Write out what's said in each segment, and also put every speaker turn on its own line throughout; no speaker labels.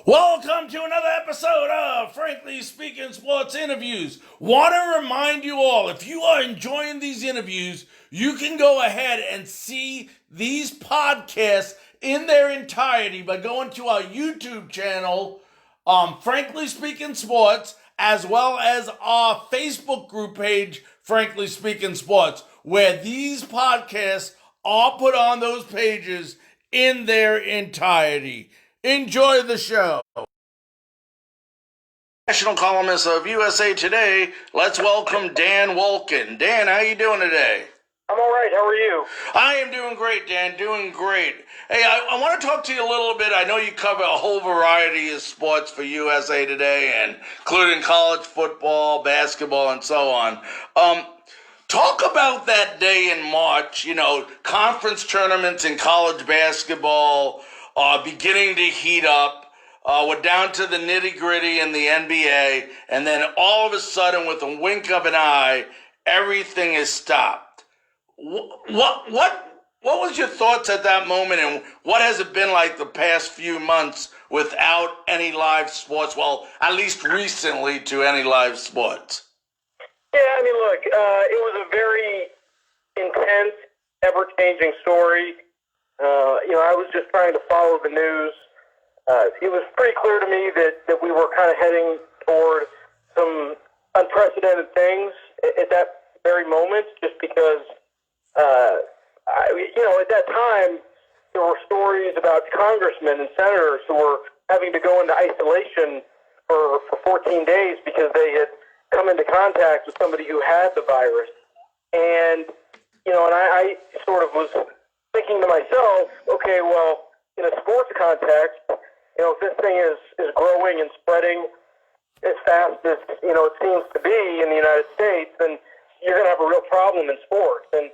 Welcome to another episode of Frankly Speaking Sports Interviews. Want to remind you all, if you are enjoying these interviews, you can go ahead and see these podcasts in their entirety by going to our YouTube channel, Frankly Speaking Sports, as well as our Facebook group page, Frankly Speaking Sports, where these podcasts are put on those pages in their entirety. Enjoy the show. National columnist of USA Today, let's welcome Dan Wolken. Dan, how you doing today?
I'm all right. How are you?
I am doing great, Dan. Doing great. Hey, I want to talk to you a little bit. I know you cover a whole variety of sports for USA Today, and including college football, basketball, and so on. Talk about that day in March. Conference tournaments in college basketball are beginning to heat up. We're down to the nitty-gritty in the NBA, and then all of a sudden, with a wink of an eye, everything is stopped. What was your thoughts at that moment, and what has it been like the past few months without any live sports? Well, at least recently to any live sports.
Yeah, look, it was a very intense, ever-changing story. I was just trying to follow the news. It was pretty clear to me that we were kind of heading toward some unprecedented things at that very moment, just because, at that time, there were stories about congressmen and senators who were having to go into isolation for 14 days because they had come into contact with somebody who had the virus. And I sort of was thinking to myself, okay, well, in a sports context, if this thing is growing and spreading as fast as, it seems to be in the United States, then you're going to have a real problem in sports. And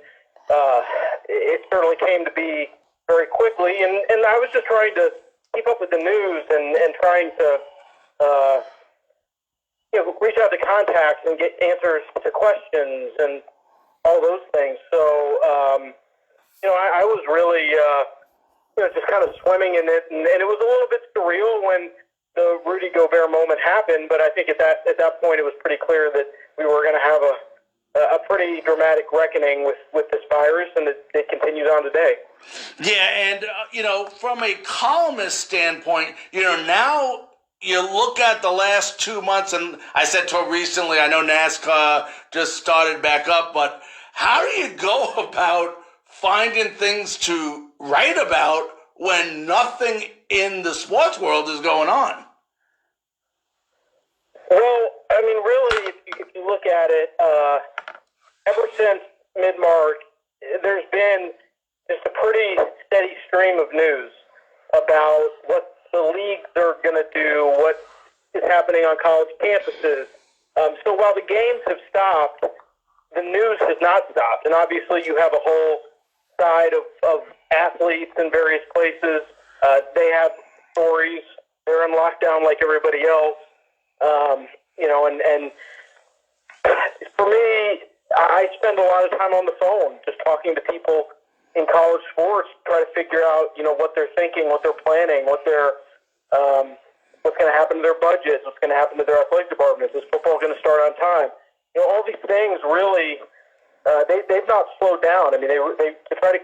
it certainly came to be very quickly. And I was just trying to keep up with the news and trying to, reach out to contacts and get answers to questions and all those things. So, I was really, just kind of swimming in it, and it was a little bit surreal when the Rudy Gobert moment happened. But I think at that point, it was pretty clear that we were going to have a pretty dramatic reckoning with this virus, and it continues on today.
Yeah, and from a columnist standpoint, now you look at the last 2 months, and I said till recently, I know NASCAR just started back up, but how do you go about finding things to write about when nothing in the sports world is going on?
Well, really, if you look at it, ever since mid-March, there's been just a pretty steady stream of news about what the leagues are going to do, what is happening on college campuses. So while the games have stopped, the news has not stopped. And obviously you have a whole side of athletes in various places. They have stories. They're in lockdown like everybody else. And for me, I spend a lot of time on the phone just talking to people in college sports, try to figure out, what they're thinking, what they're planning, what's going to happen to their budgets, what's going to happen to their athletic departments, is football going to start on time? All these things really, they've not slowed down. They try to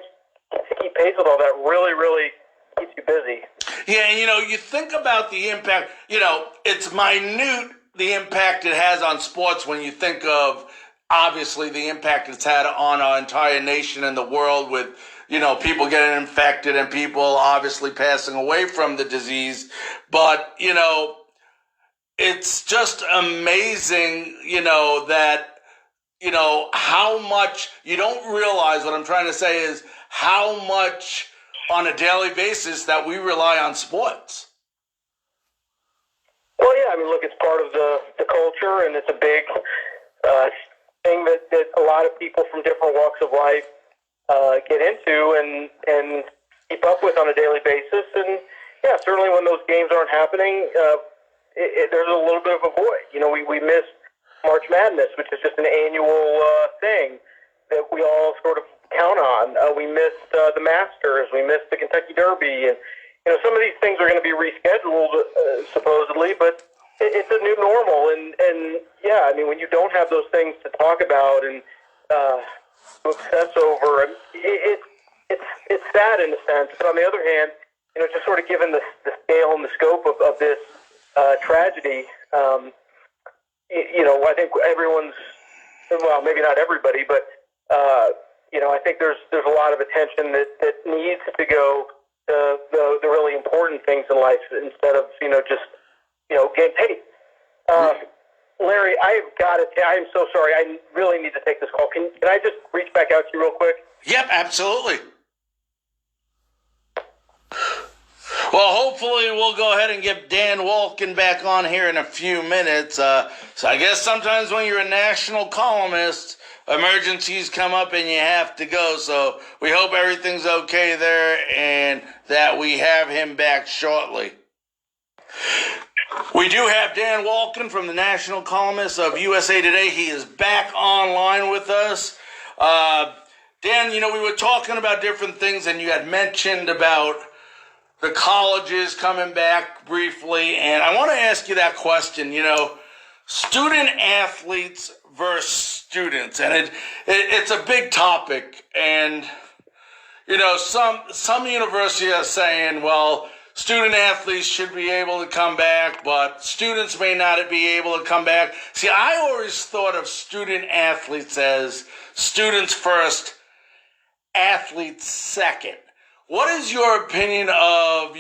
keep pace with all that really, really keeps you busy.
Yeah, and you think about the impact, it's minute, the impact it has on sports when you think of, obviously, the impact it's had on our entire nation and the world with, people getting infected and people obviously passing away from the disease. But, it's just amazing, that, how much you don't realize. What I'm trying to say is how much on a daily basis that we rely on sports.
Well, yeah, look, it's part of the culture, and it's a big thing that a lot of people from different walks of life get into and keep up with on a daily basis. And yeah, certainly when those games aren't happening, there's a little bit of a void. We miss March Madness, which is just an annual thing that we all sort of count on. We missed the Masters. We missed the Kentucky Derby. And some of these things are going to be rescheduled, supposedly, but it's a new normal. And yeah, I mean, when you don't have those things to talk about and obsess over, it's sad in a sense. But on the other hand, just sort of given the scale and the scope of this tragedy, I think everyone's, well, maybe not everybody, but I think there's a lot of attention that needs to go to the really important things in life instead of just getting paid. Larry, I've got it. I'm so sorry. I really need to take this call. Can I just reach back out to you real quick?
Yep, absolutely. Well, hopefully we'll go ahead and get Dan Wolken back on here in a few minutes. So I guess sometimes when you're a national columnist, emergencies come up and you have to go. So we hope everything's okay there and that we have him back shortly. We do have Dan Wolken from the National Columnist of USA Today. He is back online with us. Dan, we were talking about different things, and you had mentioned about the colleges coming back briefly, and I want to ask you that question, student athletes versus students, and it's a big topic, and, some universities are saying, well, student athletes should be able to come back, but students may not be able to come back. See, I always thought of student athletes as students first, athletes second. What is your opinion of,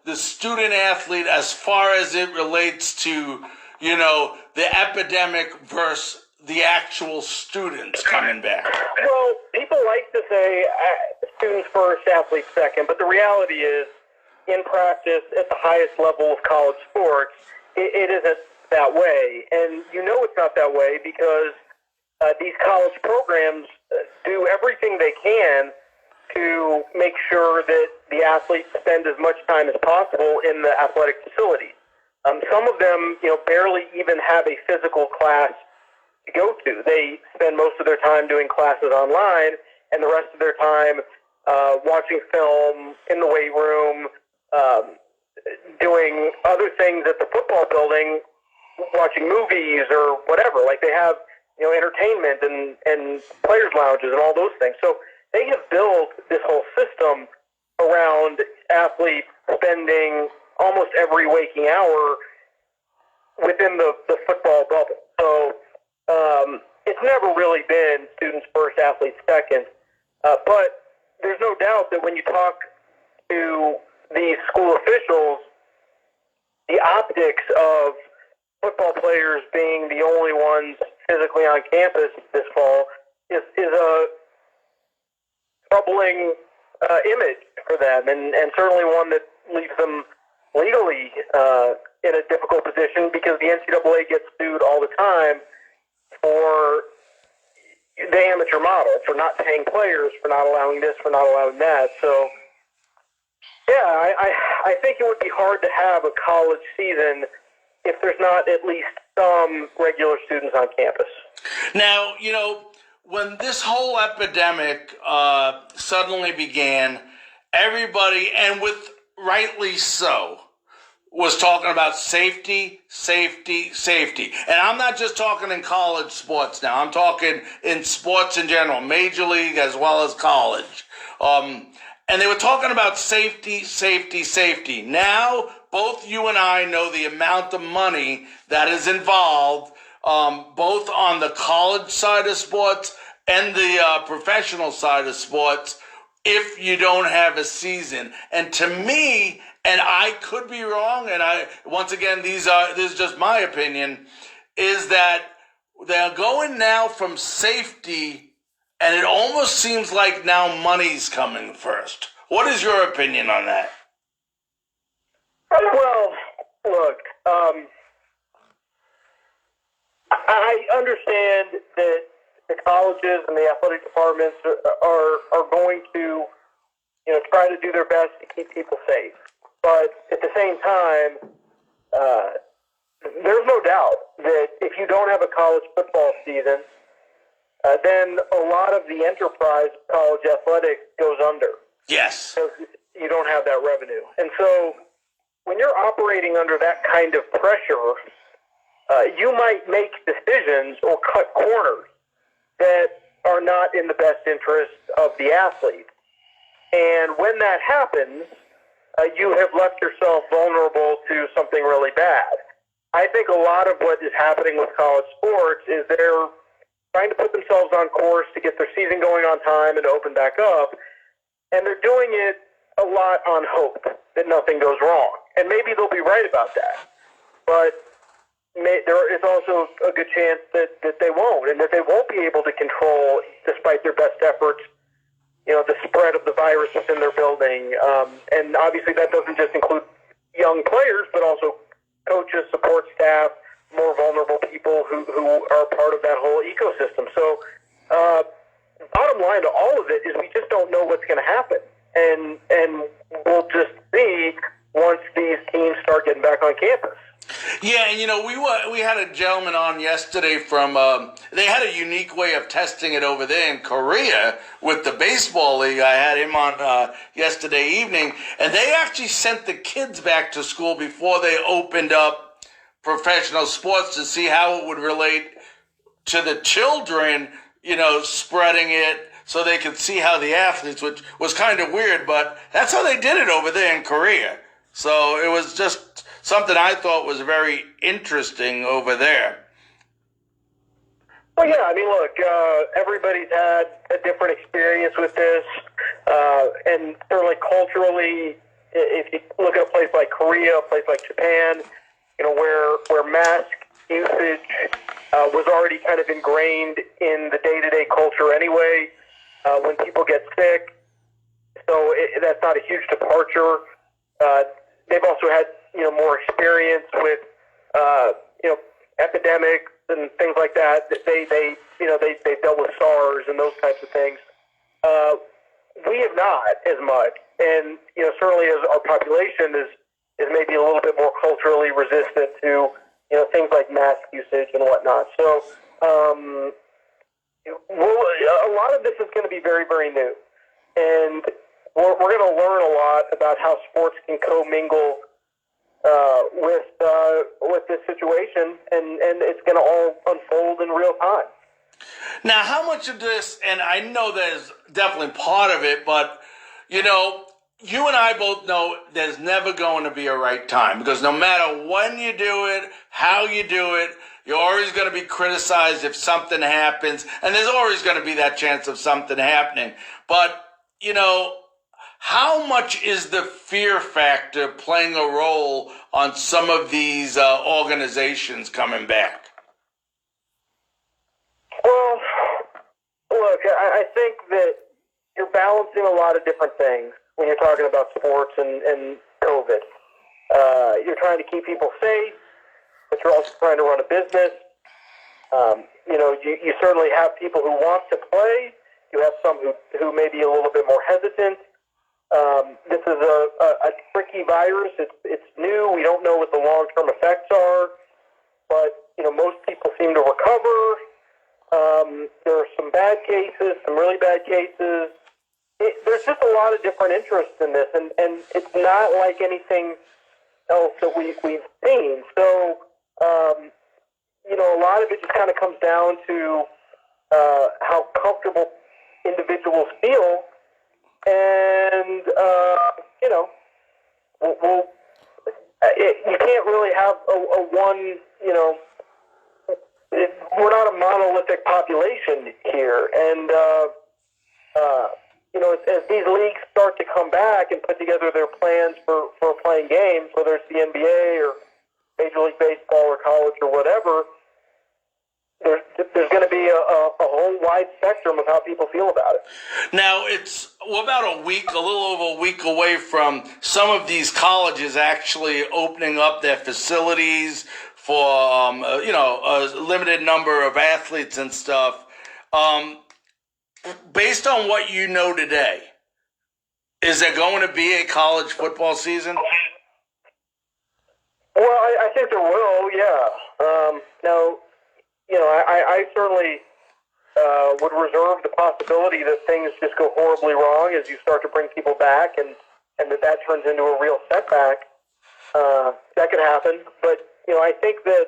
the student athlete as far as it relates to, the epidemic versus the actual students coming back?
Well, people like to say students first, athletes second, but the reality is, in practice, at the highest level of college sports, it isn't that way. And it's not that way because these college programs do everything they can to make sure that the athletes spend as much time as possible in the athletic facilities. Some of them, barely even have a physical class to go to. They spend most of their time doing classes online, and the rest of their time watching film in the weight room, doing other things at the football building, watching movies or whatever. Like they have, entertainment and players' lounges and all those things. So they have built this whole system around athletes spending almost every waking hour within the football bubble. So it's never really been students first, athletes second. But there's no doubt that when you talk to these school officials, the optics of football players being the only ones physically on campus this fall is a troubling image for them, and certainly one that leaves them legally in a difficult position because the NCAA gets sued all the time for the amateur model, for not paying players, for not allowing this, for not allowing that. So, yeah, I think it would be hard to have a college season if there's not at least some regular students on campus.
Now, when this whole epidemic suddenly began, everybody, and with rightly so, was talking about safety, safety, safety. And I'm not just talking in college sports now. I'm talking in sports in general, major league as well as college. And they were talking about safety, safety, safety. Now, both you and I know the amount of money that is involved, both on the college side of sports and the professional side of sports, if you don't have a season. And to me, and I could be wrong, and once again, this is just my opinion, is that they're going now from safety, and it almost seems like now money's coming first. What is your opinion on that?
Well, look, I understand that the colleges and the athletic departments are going to, try to do their best to keep people safe. But at the same time, there's no doubt that if you don't have a college football season, then a lot of the enterprise of college athletics goes under.
Yes.
So you don't have that revenue. And so when you're operating under that kind of pressure, you might make decisions or cut corners that are not in the best interest of the athlete. And when that happens, you have left yourself vulnerable to something really bad. I think a lot of what is happening with college sports is they're trying to put themselves on course to get their season going on time and to open back up. And they're doing it a lot on hope that nothing goes wrong. And maybe they'll be right about that. But there is also a good chance that they won't, and that they won't be able to control, despite their best efforts, the spread of the virus within their building. And obviously that doesn't just include young players, but also coaches, support staff, more vulnerable people who are part of that whole ecosystem. So bottom line to all of it is we just don't know what's going to happen. And we'll just see once these teams start getting back on campus.
Yeah, and we had a gentleman on yesterday from, they had a unique way of testing it over there in Korea with the baseball league. I had him on yesterday evening, and they actually sent the kids back to school before they opened up professional sports to see how it would relate to the children, spreading it so they could see how the athletes, which was kind of weird, but that's how they did it over there in Korea. So it was just something I thought was very interesting over there.
Well, yeah, I mean, look, everybody's had a different experience with this, and certainly culturally, if you look at a place like Korea, a place like Japan, where mask usage was already kind of ingrained in the day-to-day culture anyway, when people get sick, so that's not a huge departure. They've also had more experience with epidemics and things like that. They dealt with SARS and those types of things. We have not as much, and certainly as our population is maybe a little bit more culturally resistant to things like mask usage and whatnot. So a lot of this is going to be very, very new, and we're going to learn a lot about how sports can commingle with this situation, and it's going to all unfold in real time.
Now, how much of this, and I know there's definitely part of it, but, you and I both know there's never going to be a right time, because no matter when you do it, how you do it, you're always going to be criticized if something happens, and there's always going to be that chance of something happening. But, how much is the fear factor playing a role on some of these organizations coming back?
Well, look, I think that you're balancing a lot of different things when you're talking about sports and COVID. You're trying to keep people safe, but you're also trying to run a business. You certainly have people who want to play. You have some who may be a little bit more hesitant. This is a tricky virus. It's new. We don't know what the long-term effects are, but most people seem to recover. There are some bad cases, some really bad cases. There's just a lot of different interests in this, and it's not like anything else that we've seen. So, a lot of it just kind of comes down to how comfortable individuals feel. And, you can't really have a one, we're not a monolithic population here. And, as these leagues start to come back and put together their plans for playing games, whether it's the NBA or Major League Baseball or college or whatever, there's going to be a whole wide spectrum of how people feel about it.
Now, we're about a little over a week away from some of these colleges actually opening up their facilities for, a limited number of athletes and stuff. Based on what you know today, is there going to be a college football season?
Well, I think there will, yeah. Now, I certainly would reserve the possibility that things just go horribly wrong as you start to bring people back, and and that turns into a real setback, that could happen. But, I think that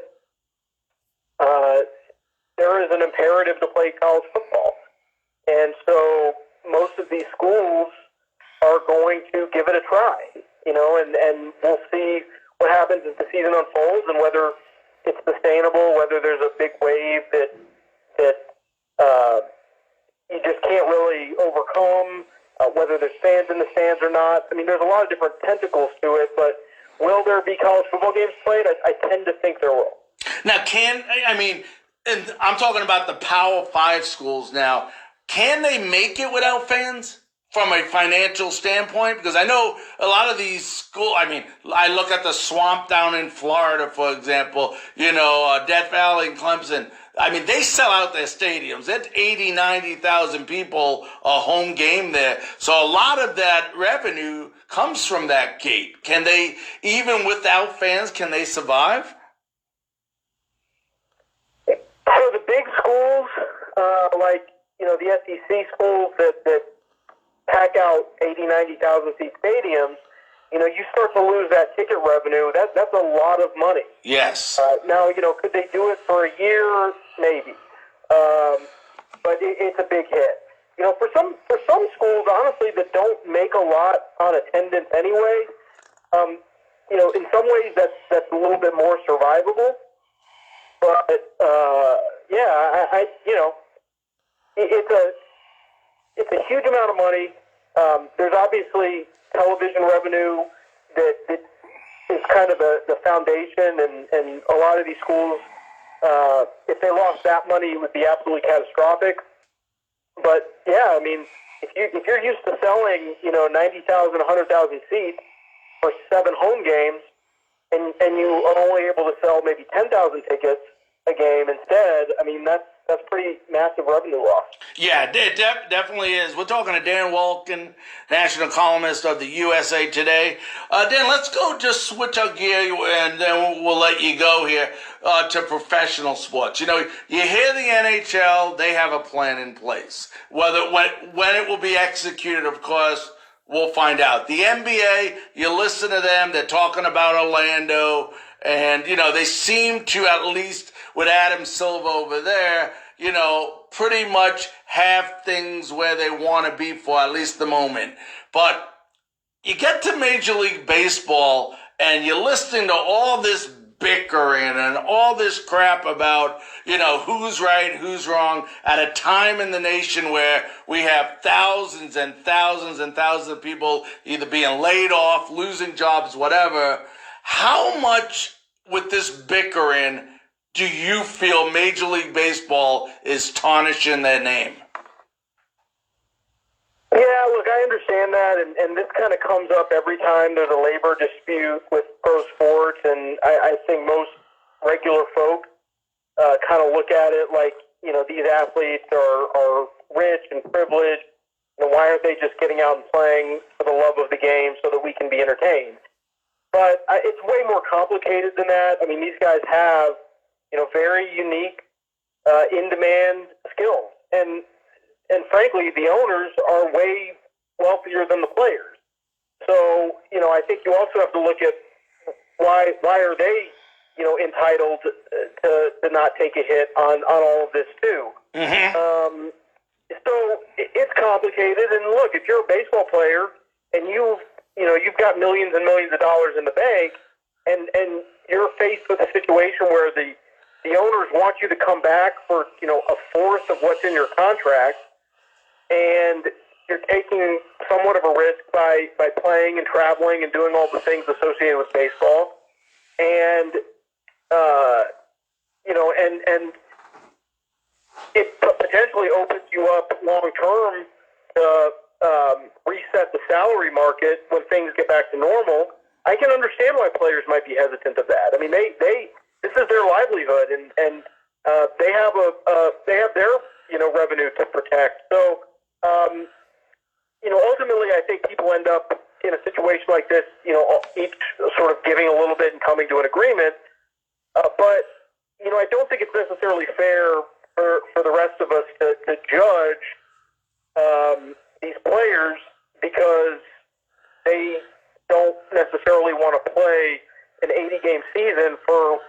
there is an imperative to play college football. And so most of these schools are going to give it a try, and we'll see what happens as the season unfolds and whether it's sustainable, whether there's a big wave that you just can't really overcome, whether there's fans in the stands or not. I mean, there's a lot of different tentacles to it, but will there be college football games played? I tend to think there will.
Now, and I'm talking about the Power 5 schools now, can they make it without fans from a financial standpoint? Because I know a lot of these schools, I look at the Swamp down in Florida, for example, Death Valley and Clemson. They sell out their stadiums. That's 80, 90,000 people a home game there. So a lot of that revenue comes from that gate. Can they, even without fans, can they survive?
So the big schools, like, the SEC schools that pack out 80, 90,000 seat stadiums, you start to lose that ticket revenue. That's a lot of money.
Yes.
Now, could they do it for a year? Maybe. But it's a big hit. For some schools, honestly, that don't make a lot on attendance anyway, in some ways that's a little bit more survivable. But, it's a huge amount of money. There's obviously television revenue that is kind of the foundation, and a lot of these schools, if they lost that money, it would be absolutely catastrophic. But yeah, if you're used to selling 90,000, 100,000 seats for 7 home games, and you are only able to sell maybe 10,000 tickets a game instead, that's pretty massive revenue loss.
Yeah, it definitely is. We're talking to Dan Wolken, national columnist of the USA Today. Dan, let's just switch our gear, and then we'll let you go here to professional sports. You hear the NHL, they have a plan in place. When it will be executed, of course, we'll find out. The NBA, you listen to them, they're talking about Orlando, and, they seem to, at least with Adam Silver over there, pretty much have things where they want to be for at least the moment. But you get to Major League Baseball, and you're listening to all this bickering and all this crap about, who's right, who's wrong, at a time in the nation where we have thousands and thousands and thousands of people either being laid off, losing jobs, whatever. How much with this bickering do you feel Major League Baseball is tarnishing their name?
Yeah, look, I understand that, and this kind of comes up every time there's a labor dispute with pro sports, and I think most regular folk kind of look at it like, these athletes are rich and privileged, why aren't they just getting out and playing for the love of the game so that we can be entertained? But it's way more complicated than that. These guys have, very unique, in-demand skills. And frankly, the owners are way wealthier than the players. So, I think you also have to look at why are they, entitled to not take a hit on all of this too. Mm-hmm. So it's complicated. And look, if you're a baseball player and you've got millions and millions of dollars in the bank, and you're faced with a situation where the owners want you to come back for, a fourth of what's in your contract, and you're taking somewhat of a risk by playing and traveling and doing all the things associated with baseball. And, and it potentially opens you up long term to reset the salary market when things get back to normal. I can understand why players might be hesitant of that. This is their livelihood, and they have their revenue to protect. So ultimately, I think people end up in a situation like this, each sort of giving a little bit and coming to an agreement. But I don't think it's necessarily fair for the rest of us to judge these players because they don't necessarily want to play an 80-game season for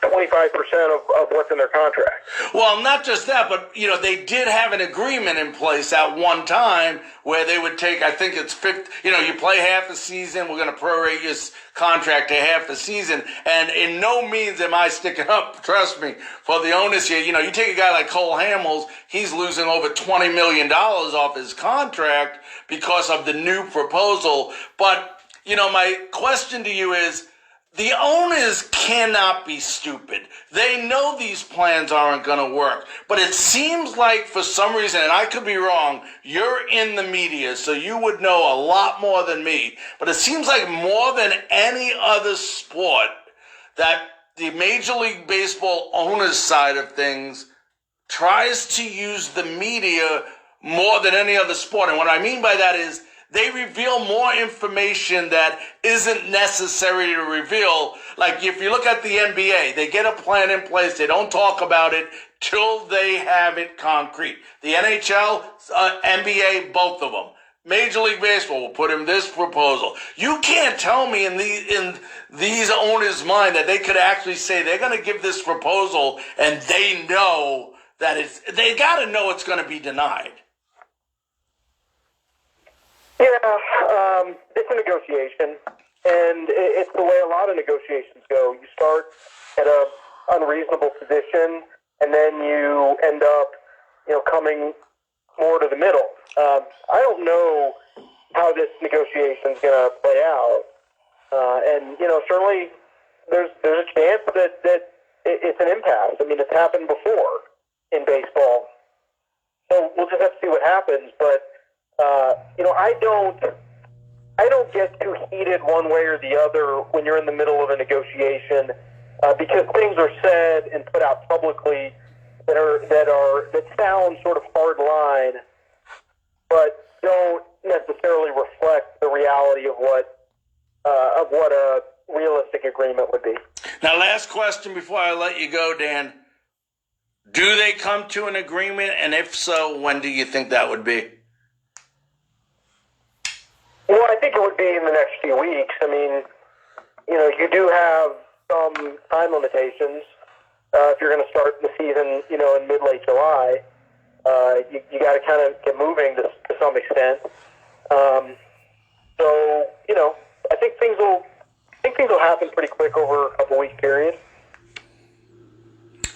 25% of what's in their contract.
Well, not just that, but, they did have an agreement in place at one time where they would take, I think it's 50, you play half a season, we're going to prorate your contract to half a season, and in no means am I sticking up, trust me, for the onus here. You take a guy like Cole Hamels, he's losing over $20 million off his contract because of the new proposal. But, my question to you is, the owners cannot be stupid. They know these plans aren't going to work. But it seems like for some reason, and I could be wrong, you're in the media, so you would know a lot more than me. But it seems like more than any other sport that the Major League Baseball owners side of things tries to use the media more than any other sport. And what I mean by that is, they reveal more information that isn't necessary to reveal. Like if you look at the NBA, they get a plan in place. They don't talk about it till they have it concrete. The NHL, NBA, both of them. Major League Baseball will put in this proposal. You can't tell me in these owners' mind that they could actually say they're going to give this proposal and they know that they got to know it's going to be denied.
Yeah, it's a negotiation, and it's the way a lot of negotiations go. You start at an unreasonable position, and then you end up, coming more to the middle. I don't know how this negotiation is going to play out, and certainly there's a chance that it's an impasse. I mean, it's happened before in baseball, so we'll just have to see what happens, but. I don't get too heated one way or the other when you're in the middle of a negotiation because things are said and put out publicly that sound sort of hard line, but don't necessarily reflect the reality of what a realistic agreement would be.
Now, last question before I let you go, Dan. Do they come to an agreement, and if so, when do you think that would be?
Well, I think it would be in the next few weeks. I mean, you do have some time limitations. If you're going to start the season, in mid-late July, you got to kind of get moving to some extent. So, I think things will happen pretty quick over a couple-week period.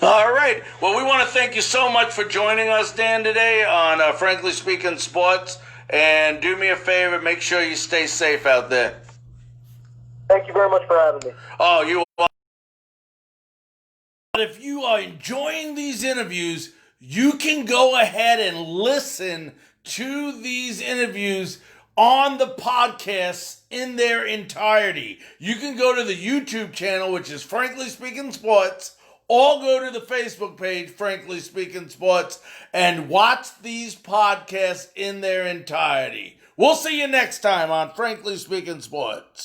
All right. Well, we want to thank you so much for joining us, Dan, today on Frankly Speaking Sports. And do me a favor, make sure you stay safe out there.
Thank you very much for having me.
Oh, you are. If you are enjoying these interviews, you can go ahead and listen to these interviews on the podcast in their entirety. You can go to the YouTube channel, which is Frankly Speaking Sports, or go to the Facebook page, Frankly Speaking Sports, and watch these podcasts in their entirety. We'll see you next time on Frankly Speaking Sports.